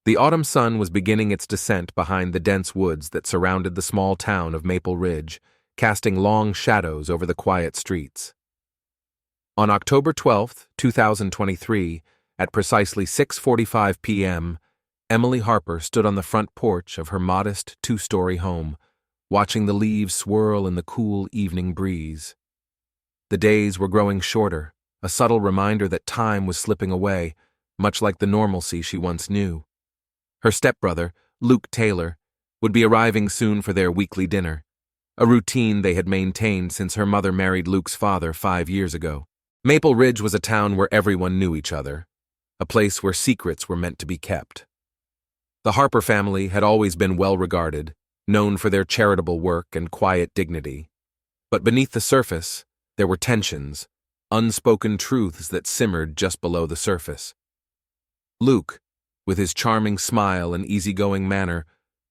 The autumn sun was beginning its descent behind the dense woods that surrounded the small town of Maple Ridge, casting long shadows over the quiet streets. On October 12, 2023, at precisely 6:45 p.m., Emily Harper stood on the front porch of her modest two-story home, watching the leaves swirl in the cool evening breeze. The days were growing shorter, a subtle reminder that time was slipping away, much like the normalcy she once knew. Her stepbrother, Luke Taylor, would be arriving soon for their weekly dinner, a routine they had maintained since her mother married Luke's father 5 years ago. Maple Ridge was a town where everyone knew each other, a place where secrets were meant to be kept. The Harper family had always been well regarded, known for their charitable work and quiet dignity. But beneath the surface, there were tensions, unspoken truths that simmered just below the surface. Luke, with his charming smile and easygoing manner,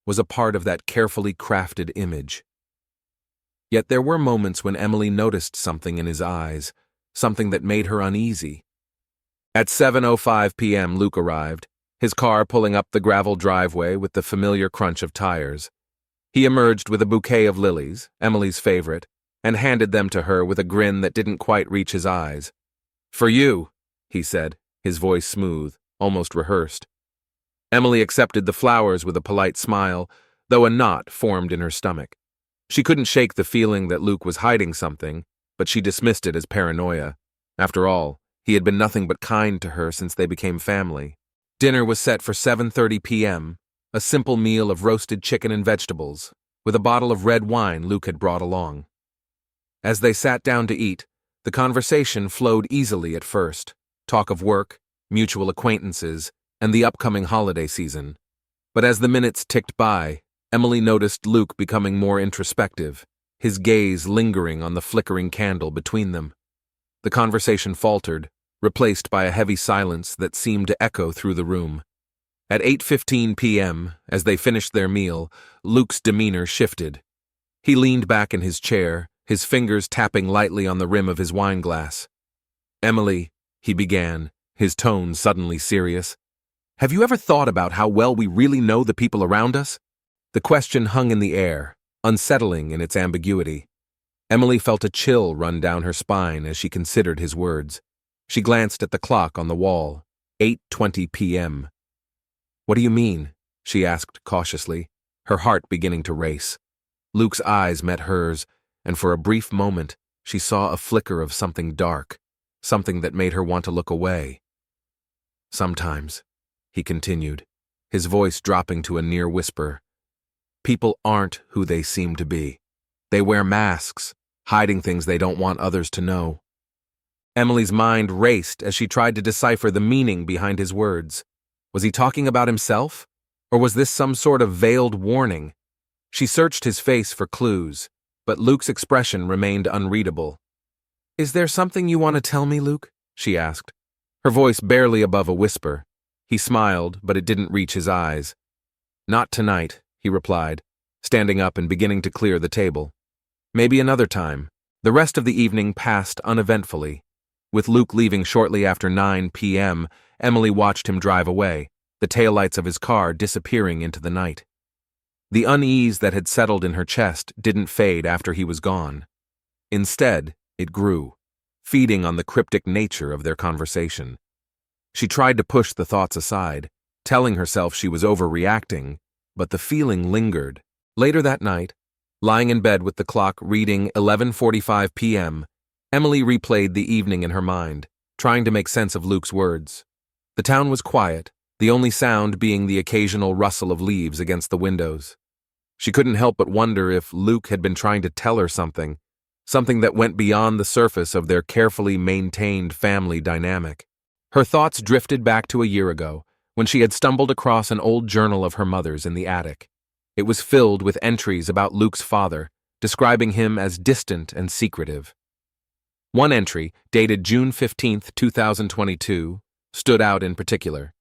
was a part of that carefully crafted image. Yet there were moments when Emily noticed something in his eyes, something that made her uneasy. At 7:05 p.m. Luke arrived, his car pulling up the gravel driveway with the familiar crunch of tires. He emerged with a bouquet of lilies, Emily's favorite, and handed them to her with a grin that didn't quite reach his eyes. "For you," he said, his voice smooth, almost rehearsed. Emily accepted the flowers with a polite smile, though a knot formed in her stomach. She couldn't shake the feeling that Luke was hiding something, but she dismissed it as paranoia. After all, he had been nothing but kind to her since they became family. Dinner was set for 7:30 p.m., a simple meal of roasted chicken and vegetables, with a bottle of red wine Luke had brought along. As they sat down to eat, the conversation flowed easily at first, talk of work, mutual acquaintances, and the upcoming holiday season. But as the minutes ticked by, Emily noticed Luke becoming more introspective, his gaze lingering on the flickering candle between them. The conversation faltered, replaced by a heavy silence that seemed to echo through the room. At 8:15 p.m., as they finished their meal, Luke's demeanor shifted. He leaned back in his chair, his fingers tapping lightly on the rim of his wine glass. "Emily," he began, his tone suddenly serious, "have you ever thought about how well we really know the people around us?" The question hung in the air, unsettling in its ambiguity. Emily felt a chill run down her spine as she considered his words. She glanced at the clock on the wall, 8:20 p.m. "What do you mean?" she asked cautiously, her heart beginning to race. Luke's eyes met hers, and for a brief moment, she saw a flicker of something dark, something that made her want to look away. "Sometimes," he continued, his voice dropping to a near whisper, "people aren't who they seem to be. They wear masks, hiding things they don't want others to know." Emily's mind raced as she tried to decipher the meaning behind his words. Was he talking about himself? Or was this some sort of veiled warning? She searched his face for clues, but Luke's expression remained unreadable. "Is there something you want to tell me, Luke?" she asked, her voice barely above a whisper. He smiled, but it didn't reach his eyes. "Not tonight," he replied, standing up and beginning to clear the table. "Maybe another time." The rest of the evening passed uneventfully. With Luke leaving shortly after 9 p.m., Emily watched him drive away, the taillights of his car disappearing into the night. The unease that had settled in her chest didn't fade after he was gone. Instead, it grew, feeding on the cryptic nature of their conversation. She tried to push the thoughts aside, telling herself she was overreacting, but the feeling lingered. Later that night, lying in bed with the clock reading 11:45 p.m., Emily replayed the evening in her mind, trying to make sense of Luke's words. The town was quiet, the only sound being the occasional rustle of leaves against the windows. She couldn't help but wonder if Luke had been trying to tell her something that went beyond the surface of their carefully maintained family dynamic. Her thoughts drifted back to a year ago, when she had stumbled across an old journal of her mother's in the attic. It was filled with entries about Luke's father, describing him as distant and secretive. One entry, dated June 15, 2022, stood out in particular.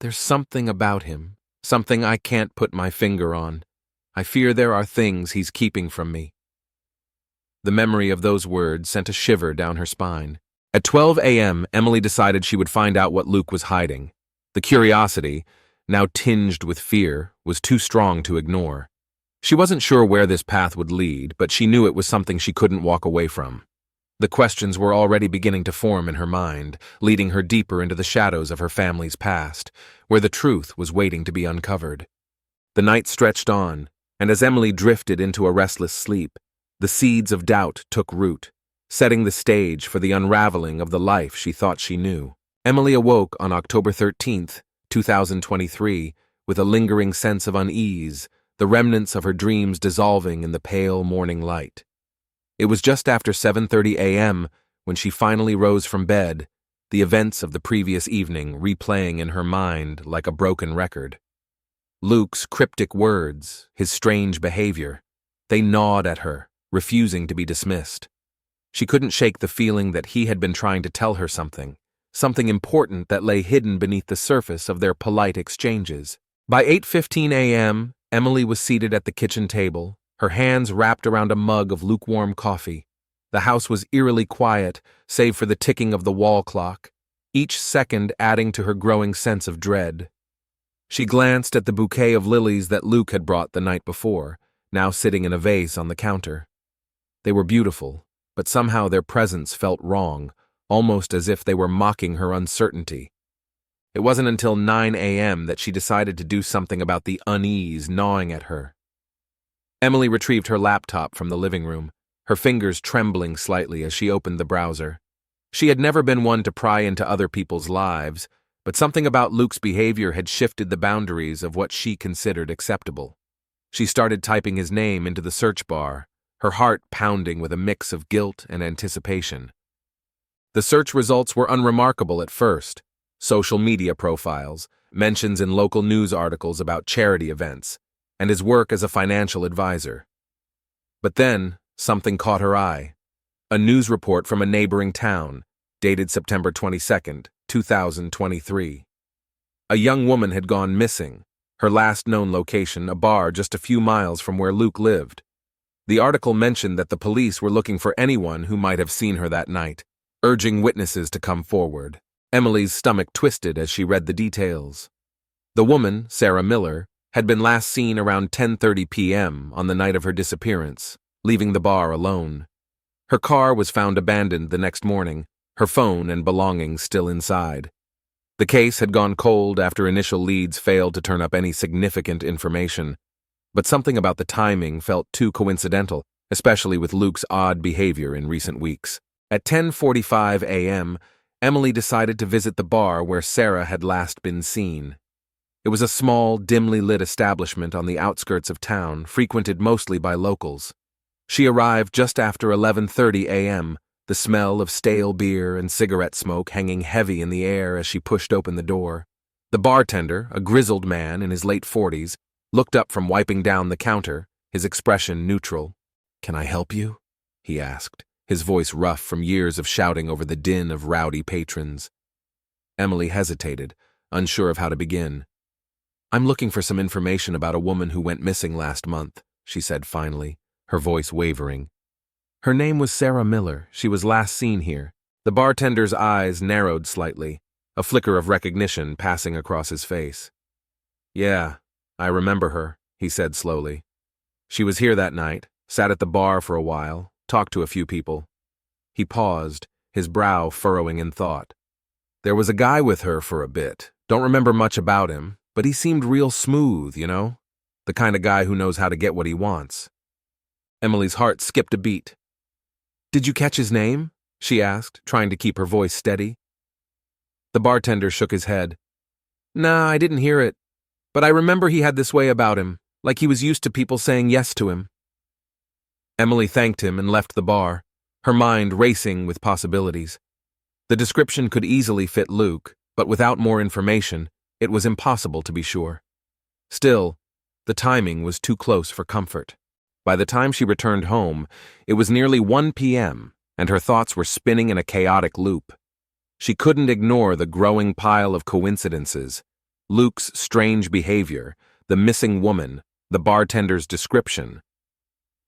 "There's something about him, something I can't put my finger on. I fear there are things he's keeping from me." The memory of those words sent a shiver down her spine. At 12 a.m., Emily decided she would find out what Luke was hiding. The curiosity, now tinged with fear, was too strong to ignore. She wasn't sure where this path would lead, but she knew it was something she couldn't walk away from. The questions were already beginning to form in her mind, leading her deeper into the shadows of her family's past, where the truth was waiting to be uncovered. The night stretched on, and as Emily drifted into a restless sleep, the seeds of doubt took root, setting the stage for the unraveling of the life she thought she knew. Emily awoke on October 13th, 2023, with a lingering sense of unease, the remnants of her dreams dissolving in the pale morning light. It was just after 7:30 a.m. when she finally rose from bed, the events of the previous evening replaying in her mind like a broken record. Luke's cryptic words, his strange behavior, they gnawed at her, refusing to be dismissed. She couldn't shake the feeling that he had been trying to tell her something important that lay hidden beneath the surface of their polite exchanges. By 8:15 a.m., Emily was seated at the kitchen table, her hands wrapped around a mug of lukewarm coffee. The house was eerily quiet, save for the ticking of the wall clock, each second adding to her growing sense of dread. She glanced at the bouquet of lilies that Luke had brought the night before, now sitting in a vase on the counter. They were beautiful, but somehow their presence felt wrong, almost as if they were mocking her uncertainty. It wasn't until 9 a.m. that she decided to do something about the unease gnawing at her. Emily retrieved her laptop from the living room, her fingers trembling slightly as she opened the browser. She had never been one to pry into other people's lives, but something about Luke's behavior had shifted the boundaries of what she considered acceptable. She started typing his name into the search bar, her heart pounding with a mix of guilt and anticipation. The search results were unremarkable at first: social media profiles, mentions in local news articles about charity events, and his work as a financial advisor. But then, something caught her eye. A news report from a neighboring town, dated September 22nd, 2023. A young woman had gone missing, her last known location a bar just a few miles from where Luke lived. The article mentioned that the police were looking for anyone who might have seen her that night, urging witnesses to come forward. Emily's stomach twisted as she read the details. The woman, Sarah Miller, had been last seen around 10:30 p.m. on the night of her disappearance, leaving the bar alone. Her car was found abandoned the next morning, her phone and belongings still inside. The case had gone cold after initial leads failed to turn up any significant information, but something about the timing felt too coincidental, especially with Luke's odd behavior in recent weeks. At 10:45 a.m., Emily decided to visit the bar where Sarah had last been seen. It was a small, dimly lit establishment on the outskirts of town, frequented mostly by locals. She arrived just after 11:30 a.m., the smell of stale beer and cigarette smoke hanging heavy in the air as she pushed open the door. The bartender, a grizzled man in his late 40s, looked up from wiping down the counter, his expression neutral. "Can I help you?" he asked, his voice rough from years of shouting over the din of rowdy patrons. Emily hesitated, unsure of how to begin. "I'm looking for some information about a woman who went missing last month," she said finally, her voice wavering. "Her name was Sarah Miller. She was last seen here." The bartender's eyes narrowed slightly, a flicker of recognition passing across his face. "Yeah, I remember her," he said slowly. "She was here that night, sat at the bar for a while, talked to a few people." He paused, his brow furrowing in thought. "There was a guy with her for a bit. Don't remember much about him, but he seemed real smooth, you know? The kind of guy who knows how to get what he wants." Emily's heart skipped a beat. "Did you catch his name?" she asked, trying to keep her voice steady. The bartender shook his head. "Nah, I didn't hear it. But I remember he had this way about him, like he was used to people saying yes to him." Emily thanked him and left the bar, her mind racing with possibilities. The description could easily fit Luke, but without more information, it was impossible to be sure. Still, the timing was too close for comfort. By the time she returned home, it was nearly 1 p.m., and her thoughts were spinning in a chaotic loop. She couldn't ignore the growing pile of coincidences: Luke's strange behavior, the missing woman, the bartender's description.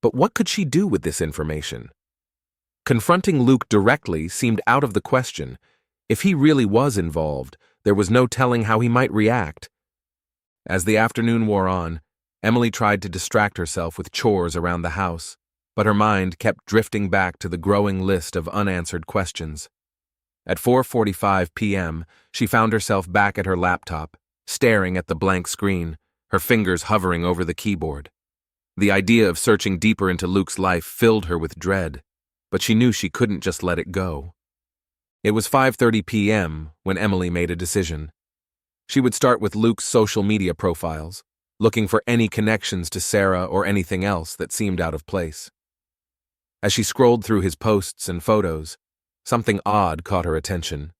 But what could she do with this information? Confronting Luke directly seemed out of the question. If he really was involved, there was no telling how he might react. As the afternoon wore on, Emily tried to distract herself with chores around the house, but her mind kept drifting back to the growing list of unanswered questions. At 4:45 p.m., she found herself back at her laptop, staring at the blank screen, her fingers hovering over the keyboard. The idea of searching deeper into Luke's life filled her with dread, but she knew she couldn't just let it go. It was 5:30 p.m. when Emily made a decision. She would start with Luke's social media profiles, looking for any connections to Sarah or anything else that seemed out of place. As she scrolled through his posts and photos, something odd caught her attention.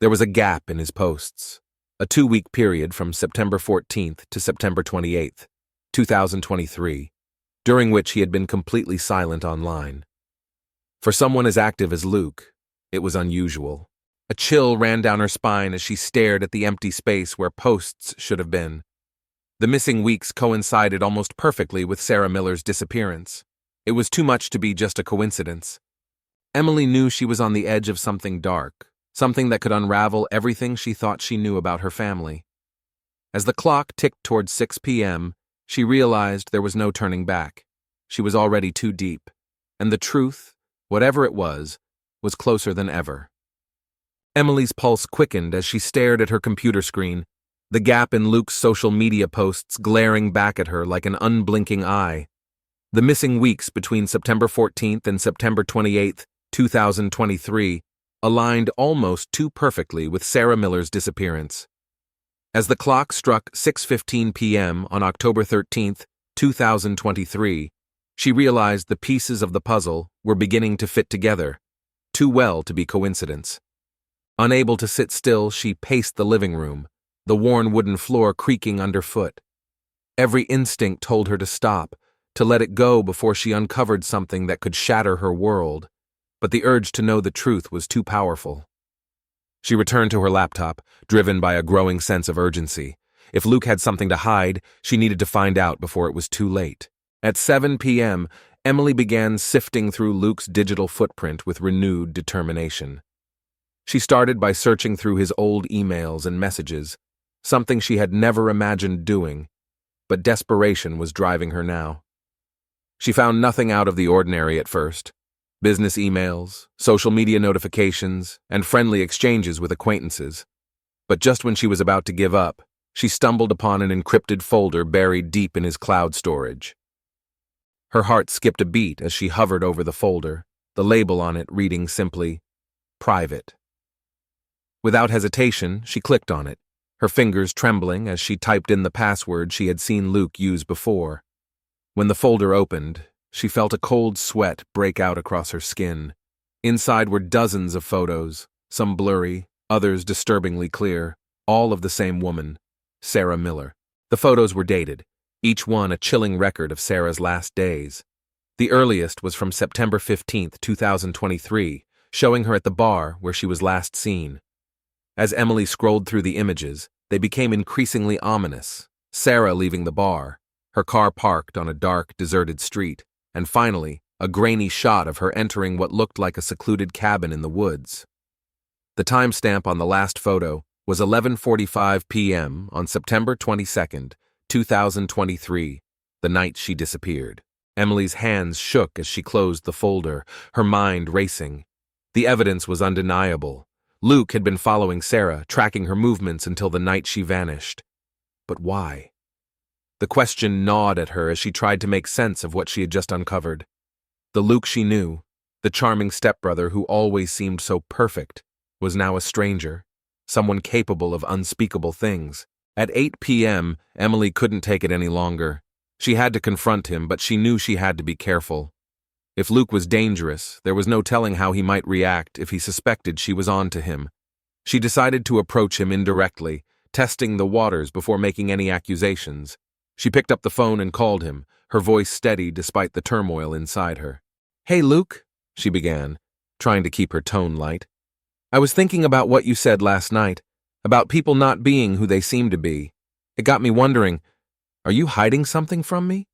There was a gap in his posts, a 2-week period from September 14th to September 28th, 2023, during which he had been completely silent online. For someone as active as Luke, it was unusual. A chill ran down her spine as she stared at the empty space where posts should have been. The missing weeks coincided almost perfectly with Sarah Miller's disappearance. It was too much to be just a coincidence. Emily knew she was on the edge of something dark, something that could unravel everything she thought she knew about her family. As the clock ticked towards 6 p.m., she realized there was no turning back. She was already too deep, and the truth, whatever it was closer than ever. Emily's pulse quickened as she stared at her computer screen, the gap in Luke's social media posts glaring back at her like an unblinking eye. The missing weeks between September 14th and September 28th, 2023, aligned almost too perfectly with Sarah Miller's disappearance. As the clock struck 6:15 p.m. on October 13th, 2023, she realized the pieces of the puzzle were beginning to fit together, too well to be coincidence. Unable to sit still, she paced the living room, the worn wooden floor creaking underfoot. Every instinct told her to stop, to let it go before she uncovered something that could shatter her world, but the urge to know the truth was too powerful. She returned to her laptop, driven by a growing sense of urgency. If Luke had something to hide, she needed to find out before it was too late. At 7 p.m., Emily began sifting through Luke's digital footprint with renewed determination. She started by searching through his old emails and messages, something she had never imagined doing, but desperation was driving her now. She found nothing out of the ordinary at first. Business emails, social media notifications, and friendly exchanges with acquaintances. But just when she was about to give up, she stumbled upon an encrypted folder buried deep in his cloud storage. Her heart skipped a beat as she hovered over the folder, the label on it reading simply, "Private." Without hesitation, she clicked on it, her fingers trembling as she typed in the password she had seen Luke use before. When the folder opened, she felt a cold sweat break out across her skin. Inside were dozens of photos, some blurry, others disturbingly clear, all of the same woman, Sarah Miller. The photos were dated, each one a chilling record of Sarah's last days. The earliest was from September 15th, 2023, showing her at the bar where she was last seen. As Emily scrolled through the images, they became increasingly ominous. Sarah leaving the bar, her car parked on a dark, deserted street, and finally, a grainy shot of her entering what looked like a secluded cabin in the woods. The timestamp on the last photo was 11:45 p.m. on September 22nd, 2023, the night she disappeared. Emily's hands shook as she closed the folder, her mind racing. The evidence was undeniable. Luke had been following Sarah, tracking her movements until the night she vanished. But why? The question gnawed at her as she tried to make sense of what she had just uncovered. The Luke she knew, the charming stepbrother who always seemed so perfect, was now a stranger, someone capable of unspeakable things. At 8 p.m., Emily couldn't take it any longer. She had to confront him, but she knew she had to be careful. If Luke was dangerous, there was no telling how he might react if he suspected she was on to him. She decided to approach him indirectly, testing the waters before making any accusations. She picked up the phone and called him, her voice steady despite the turmoil inside her. "Hey, Luke," she began, trying to keep her tone light. "I was thinking about what you said last night, about people not being who they seem to be. It got me wondering, are you hiding something from me?"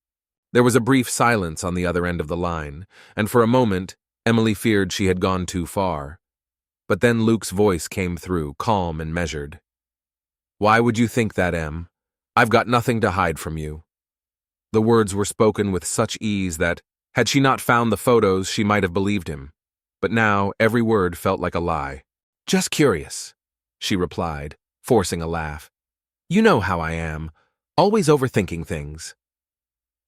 There was a brief silence on the other end of the line, and for a moment, Emily feared she had gone too far. But then Luke's voice came through, calm and measured. "Why would you think that, Em? I've got nothing to hide from you." The words were spoken with such ease that, had she not found the photos, she might have believed him. But now every word felt like a lie. "Just curious," she replied, forcing a laugh. "You know how I am, always overthinking things."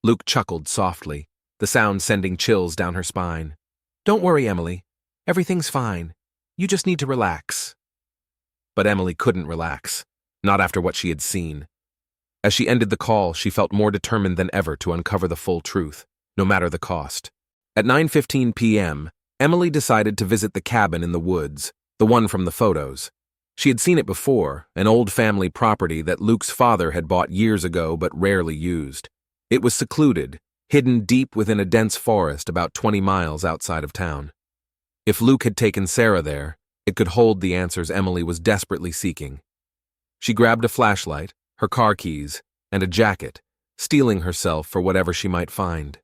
Luke chuckled softly, the sound sending chills down her spine. "Don't worry, Emily. Everything's fine. You just need to relax." But Emily couldn't relax, not after what she had seen. As she ended the call, she felt more determined than ever to uncover the full truth, no matter the cost. At 9:15 p.m., Emily decided to visit the cabin in the woods, the one from the photos. She had seen it before, an old family property that Luke's father had bought years ago but rarely used. It was secluded, hidden deep within a dense forest about 20 miles outside of town. If Luke had taken Sarah there, it could hold the answers Emily was desperately seeking. She grabbed a flashlight, her car keys, and a jacket, steeling herself for whatever she might find.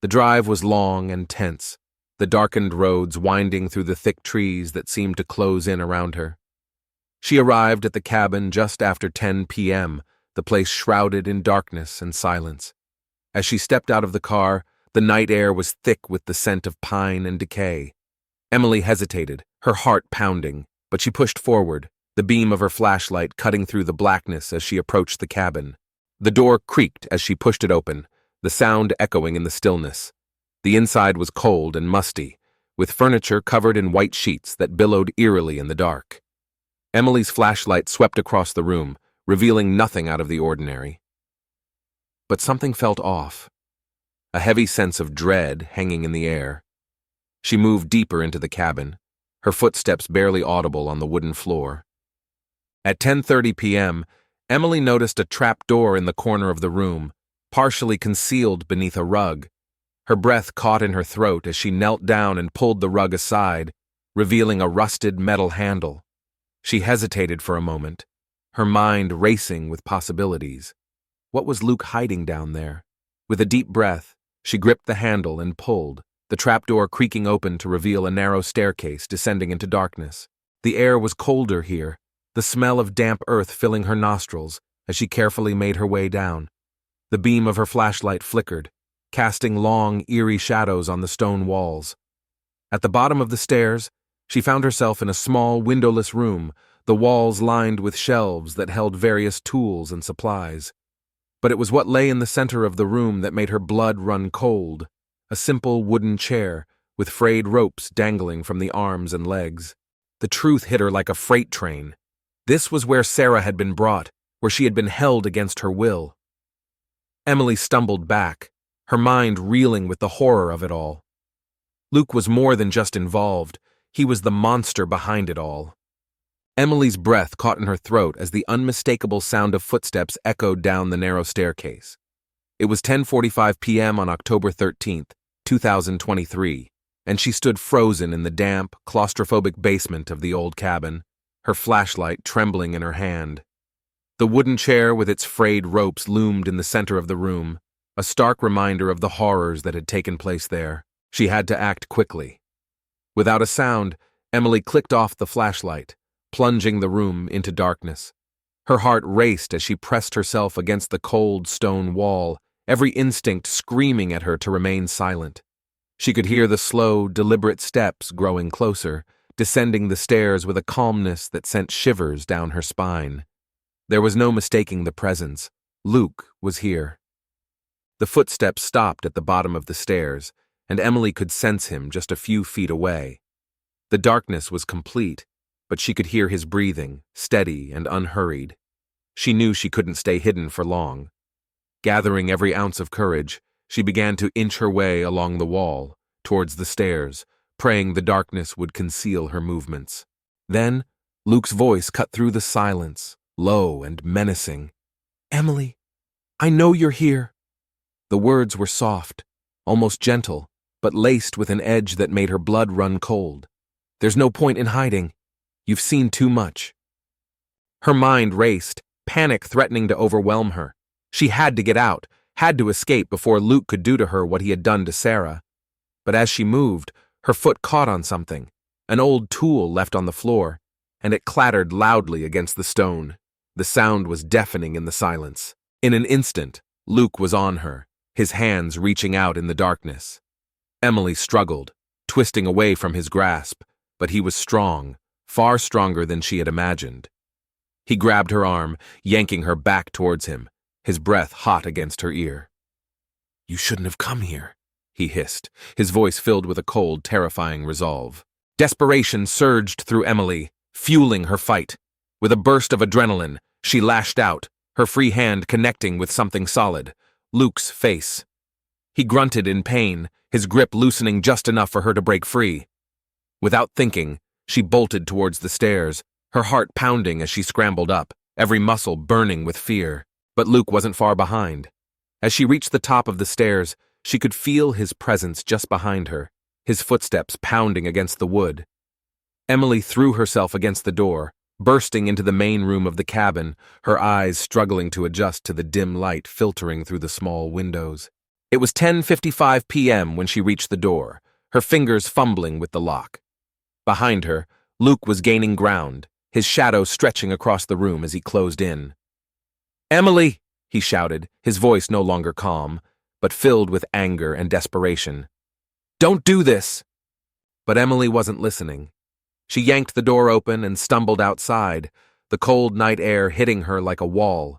The drive was long and tense, the darkened roads winding through the thick trees that seemed to close in around her. She arrived at the cabin just after 10 p.m., the place shrouded in darkness and silence. As she stepped out of the car, the night air was thick with the scent of pine and decay. Emily hesitated, her heart pounding, but she pushed forward, the beam of her flashlight cutting through the blackness as she approached the cabin. The door creaked as she pushed it open, the sound echoing in the stillness. The inside was cold and musty, with furniture covered in white sheets that billowed eerily in the dark. Emily's flashlight swept across the room, revealing nothing out of the ordinary. But something felt off, a heavy sense of dread hanging in the air. She moved deeper into the cabin, her footsteps barely audible on the wooden floor. At 10:30 p.m., Emily noticed a trap door in the corner of the room, partially concealed beneath a rug. Her breath caught in her throat as she knelt down and pulled the rug aside, revealing a rusted metal handle. She hesitated for a moment, her mind racing with possibilities. What was Luke hiding down there? With a deep breath, she gripped the handle and pulled, the trapdoor creaking open to reveal a narrow staircase descending into darkness. The air was colder here, the smell of damp earth filling her nostrils as she carefully made her way down. The beam of her flashlight flickered, casting long, eerie shadows on the stone walls. At the bottom of the stairs, she found herself in a small, windowless room, the walls lined with shelves that held various tools and supplies. But it was what lay in the center of the room that made her blood run cold, a simple wooden chair with frayed ropes dangling from the arms and legs. The truth hit her like a freight train. This was where Sarah had been brought, where she had been held against her will. Emily stumbled back, her mind reeling with the horror of it all. Luke was more than just involved, he was the monster behind it all. Emily's breath caught in her throat as the unmistakable sound of footsteps echoed down the narrow staircase. It was 10:45 p.m. on October 13th, 2023, and she stood frozen in the damp, claustrophobic basement of the old cabin, her flashlight trembling in her hand. The wooden chair with its frayed ropes loomed in the center of the room, a stark reminder of the horrors that had taken place there. She had to act quickly. Without a sound, Emily clicked off the flashlight, plunging the room into darkness. Her heart raced as she pressed herself against the cold stone wall, every instinct screaming at her to remain silent. She could hear the slow, deliberate steps growing closer, descending the stairs with a calmness that sent shivers down her spine. There was no mistaking the presence. Luke was here. The footsteps stopped at the bottom of the stairs, and Emily could sense him just a few feet away. The darkness was complete, but she could hear his breathing, steady and unhurried. She knew she couldn't stay hidden for long. Gathering every ounce of courage, she began to inch her way along the wall, towards the stairs, praying the darkness would conceal her movements. Then, Luke's voice cut through the silence, low and menacing. "Emily, I know you're here." The words were soft, almost gentle, but laced with an edge that made her blood run cold. "There's no point in hiding. You've seen too much." Her mind raced, panic threatening to overwhelm her. She had to get out, had to escape before Luke could do to her what he had done to Sarah. But as she moved, her foot caught on something, an old tool left on the floor, and it clattered loudly against the stone. The sound was deafening in the silence. In an instant, Luke was on her, his hands reaching out in the darkness. Emily struggled, twisting away from his grasp, but he was strong, far stronger than she had imagined. He grabbed her arm, yanking her back towards him, his breath hot against her ear. "You shouldn't have come here," he hissed, his voice filled with a cold, terrifying resolve. Desperation surged through Emily, fueling her fight. With a burst of adrenaline, she lashed out, her free hand connecting with something solid, Luke's face. He grunted in pain, his grip loosening just enough for her to break free. Without thinking, she bolted towards the stairs, her heart pounding as she scrambled up, every muscle burning with fear. But Luke wasn't far behind. As she reached the top of the stairs, she could feel his presence just behind her, his footsteps pounding against the wood. Emily threw herself against the door, bursting into the main room of the cabin, her eyes struggling to adjust to the dim light filtering through the small windows. It was 10:55 p.m. when she reached the door, her fingers fumbling with the lock. Behind her, Luke was gaining ground, his shadow stretching across the room as he closed in. "Emily!" he shouted, his voice no longer calm, but filled with anger and desperation. "Don't do this!" But Emily wasn't listening. She yanked the door open and stumbled outside, the cold night air hitting her like a wall.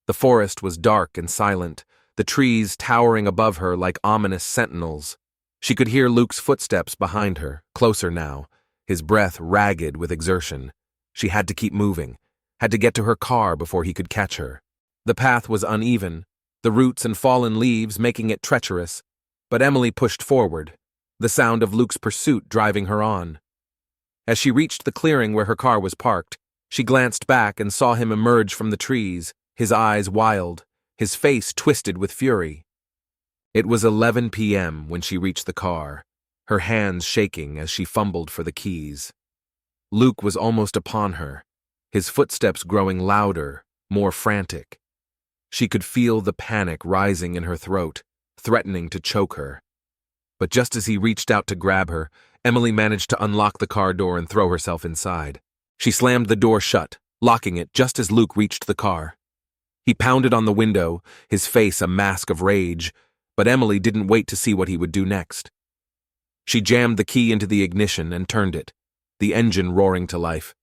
The forest was dark and silent, the trees towering above her like ominous sentinels. She could hear Luke's footsteps behind her, closer now, his breath ragged with exertion. She had to keep moving, had to get to her car before he could catch her. The path was uneven, the roots and fallen leaves making it treacherous, but Emily pushed forward, the sound of Luke's pursuit driving her on. As she reached the clearing where her car was parked, she glanced back and saw him emerge from the trees, his eyes wild, his face twisted with fury. It was 11 p.m. when she reached the car, her hands shaking as she fumbled for the keys. Luke was almost upon her, his footsteps growing louder, more frantic. She could feel the panic rising in her throat, threatening to choke her. But just as he reached out to grab her, Emily managed to unlock the car door and throw herself inside. She slammed the door shut, locking it just as Luke reached the car. He pounded on the window, his face a mask of rage, but Emily didn't wait to see what he would do next. She jammed the key into the ignition and turned it, the engine roaring to life.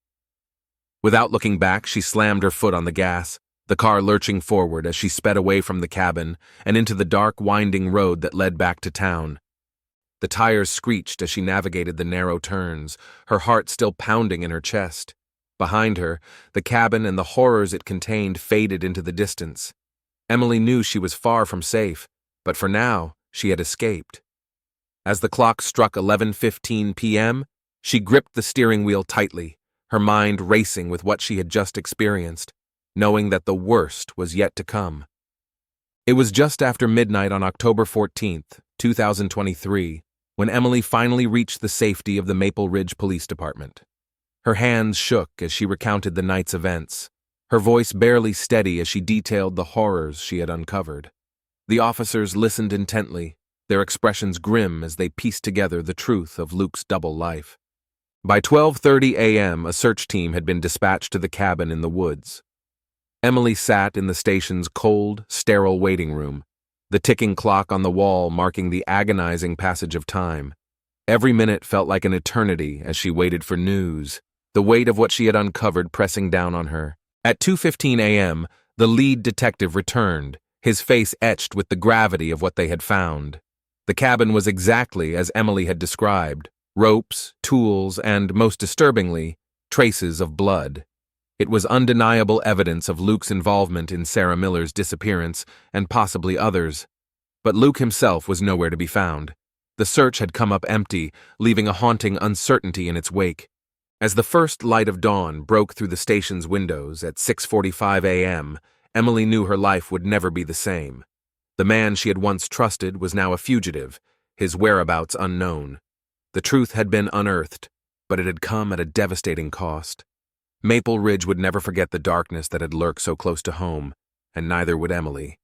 Without looking back, she slammed her foot on the gas, the car lurching forward as she sped away from the cabin and into the dark, winding road that led back to town. The tires screeched as she navigated the narrow turns, her heart still pounding in her chest. Behind her, the cabin and the horrors it contained faded into the distance. Emily knew she was far from safe, but for now, she had escaped. As the clock struck 11:15 p.m., she gripped the steering wheel tightly, her mind racing with what she had just experienced, knowing that the worst was yet to come. It was just after midnight on October 14th, 2023, when Emily finally reached the safety of the Maple Ridge Police Department. Her hands shook as she recounted the night's events, her voice barely steady as she detailed the horrors she had uncovered. The officers listened intently, their expressions grim as they pieced together the truth of Luke's double life. By 12:30 a.m., a search team had been dispatched to the cabin in the woods. Emily sat in the station's cold, sterile waiting room, the ticking clock on the wall marking the agonizing passage of time. Every minute felt like an eternity as she waited for news, the weight of what she had uncovered pressing down on her. At 2:15 a.m., the lead detective returned, his face etched with the gravity of what they had found. The cabin was exactly as Emily had described: ropes, tools, and, most disturbingly, traces of blood. It was undeniable evidence of Luke's involvement in Sarah Miller's disappearance and possibly others. But Luke himself was nowhere to be found. The search had come up empty, leaving a haunting uncertainty in its wake. As the first light of dawn broke through the station's windows at 6:45 a.m., Emily knew her life would never be the same. The man she had once trusted was now a fugitive, his whereabouts unknown. The truth had been unearthed, but it had come at a devastating cost. Maple Ridge would never forget the darkness that had lurked so close to home, and neither would Emily.